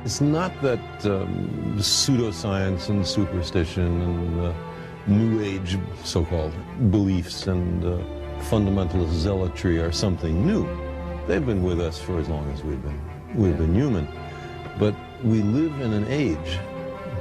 It's not that pseudoscience and superstition and New Age so-called beliefs and fundamentalist zealotry are something new. They've been with us for as long as we've been human. But we live in an age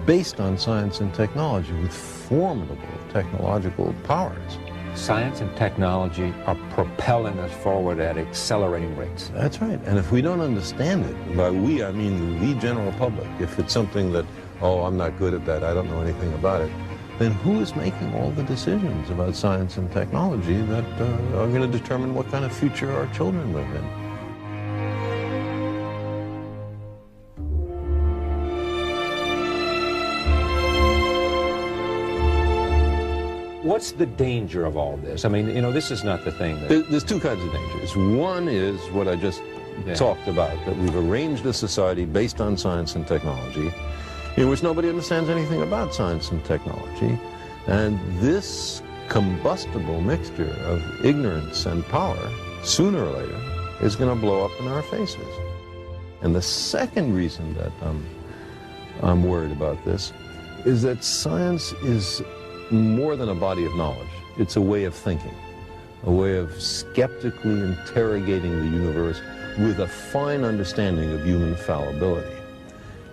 based on science and technology with formidable technological powers. Science and technology are propelling us forward at accelerating rates. That's right. And if we don't understand it, by we I mean the general public, if it's something that, oh, I'm not good at that, I don't know anything about it, then who is making all the decisions about science and technology that are going to determine what kind of future our children live in? What's the danger of all this? I mean, you know, this is not the thing that... There's two kinds of dangers. One is what I just talked about, that we've arranged a society based on science and technology, in which nobody understands anything about science and technology, and this combustible mixture of ignorance and power, sooner or later, is going to blow up in our faces. And the second reason that I'm worried about this is that science is more than a body of knowledge. It's a way of thinking, a way of skeptically interrogating the universe with a fine understanding of human fallibility.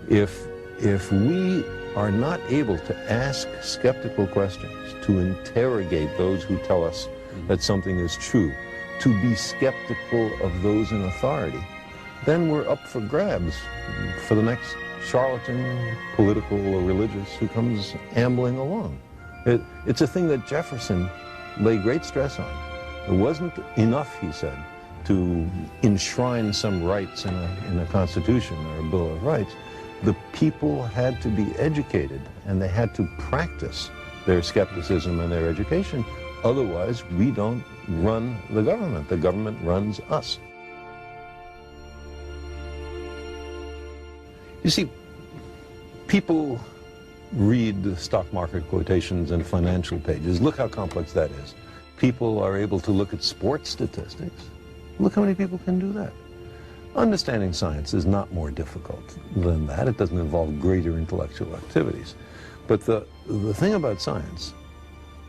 If we are not able to ask skeptical questions, to interrogate those who tell us that something is true, to be skeptical of those in authority, then we're up for grabs for the next charlatan, political or religious, who comes ambling along. It's a thing that Jefferson laid great stress on. It wasn't enough, he said, to enshrine some rights in a Constitution or a Bill of Rights. The people had to be educated, and they had to practice their skepticism and their education. Otherwise, we don't run the government. The government runs us. You see, people read the stock market quotations and financial pages. Look how complex that is. People are able to look at sports statistics. Look how many people can do that. Understanding science is not more difficult than that. It doesn't involve greater intellectual activities. But the thing about science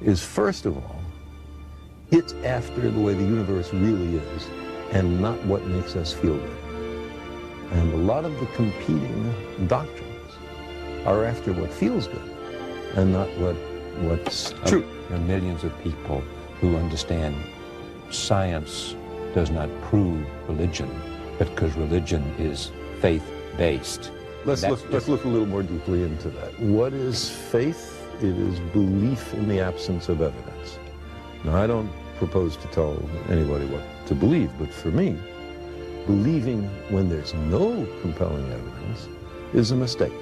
is, first of all, it's after the way the universe really is and not what makes us feel good. And a lot of the competing doctrines are after what feels good and not what's true. There are millions of people who understand science does not prove religion, because religion is faith-based. Let's look a little more deeply into that. What is faith? It is belief in the absence of evidence. Now, I don't propose to tell anybody what to believe, but for me, believing when there's no compelling evidence is a mistake.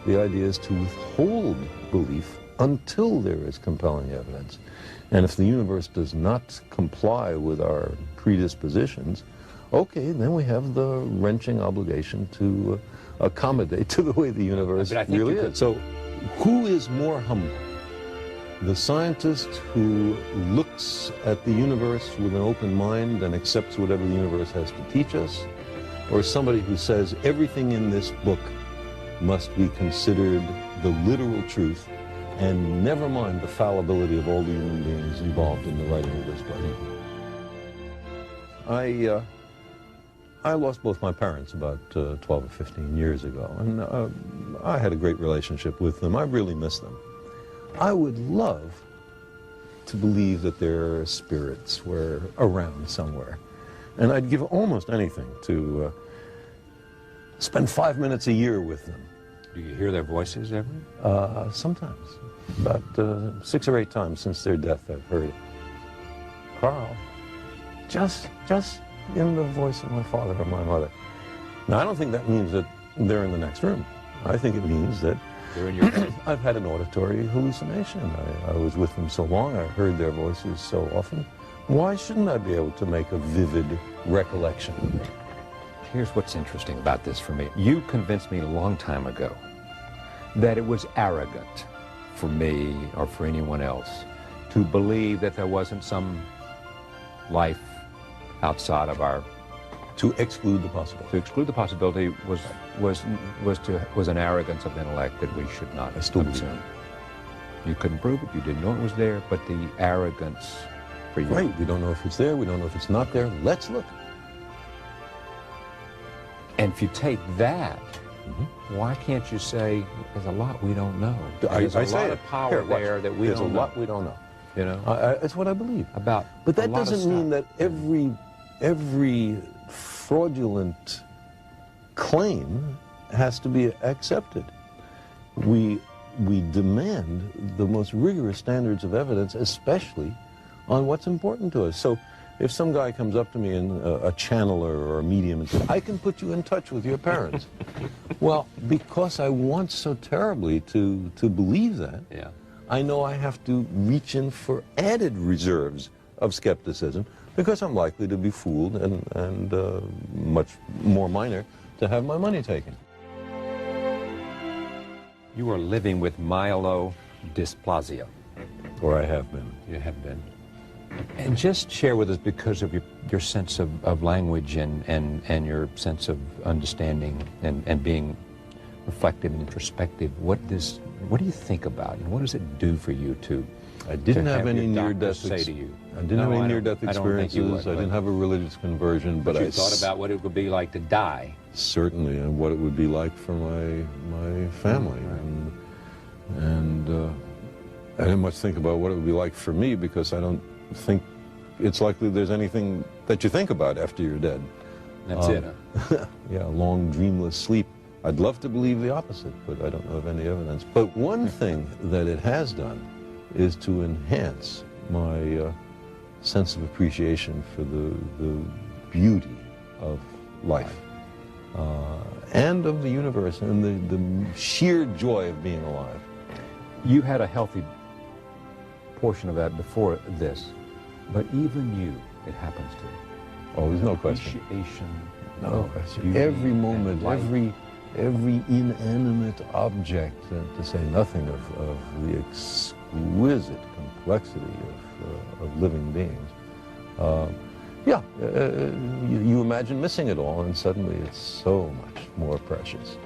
The idea is to withhold belief until there is compelling evidence. And if the universe does not comply with our predispositions, okay, then we have the wrenching obligation to accommodate to the way the universe really is. So who is more humble? The scientist who looks at the universe with an open mind and accepts whatever the universe has to teach us, or somebody who says everything in this book must be considered the literal truth, and never mind the fallibility of all the human beings involved in the writing of this book? I lost both my parents about 12 or 15 years ago, and I had a great relationship with them. I really miss them. I would love to believe that their spirits were around somewhere, and I'd give almost anything to spend 5 minutes a year with them. Do you hear their voices ever? Sometimes. About 6 or 8 times since their death, I've heard it. Carl, just in the voice of my father or my mother. Now, I don't think that means that they're in the next room. I think it means that they're in your head. I've had an auditory hallucination. I was with them so long, I heard their voices so often. Why shouldn't I be able to make a vivid recollection? Here's what's interesting about this for me. You convinced me a long time ago that it was arrogant for me or for anyone else to believe that there wasn't some life outside of our To exclude the possibility. To exclude the possibility was an arrogance of intellect that we should not assume. You couldn't prove it, you didn't know it was there, but the arrogance for you. Right, we don't know if it's there, we don't know if it's not there, let's look. And if you take that, why can't you say, there's a lot we don't know? There's a lot of power there that we don't know. There's a lot we don't know. You know? It's what I believe. But that doesn't mean that every fraudulent claim has to be accepted. We demand the most rigorous standards of evidence, especially on what's important to us. So if some guy comes up to me, and a channeler or a medium, and says, I can put you in touch with your parents. Well, because I want so terribly to believe that, I know I have to reach in for added reserves of skepticism, because I'm likely to be fooled and much more minor to have my money taken. You are living with myelodysplasia. Or I have been. You have been. And just share with us, because of your sense of language and your sense of understanding and being reflective and introspective, what do you think about, and what does it do for you to I didn't have any near-death say to you? I didn't have any near-death experiences. I didn't have a religious conversion, but you thought about what it would be like to die. Certainly, and what it would be like for my family, and I didn't much think about what it would be like for me, because I don't think it's likely there's anything that you think about after you're dead. That's it. Huh? Yeah, long dreamless sleep. I'd love to believe the opposite, but I don't know of any evidence. But one thing that it has done is to enhance my sense of appreciation for the beauty of life and of the universe, and the sheer joy of being alive. You had a healthy portion of that before this, but even you, it happens to you. Oh, there's no question. Appreciation. No question. Every moment, every inanimate object, to say nothing of the exquisite complexity of living beings. You imagine missing it all, and suddenly it's so much more precious.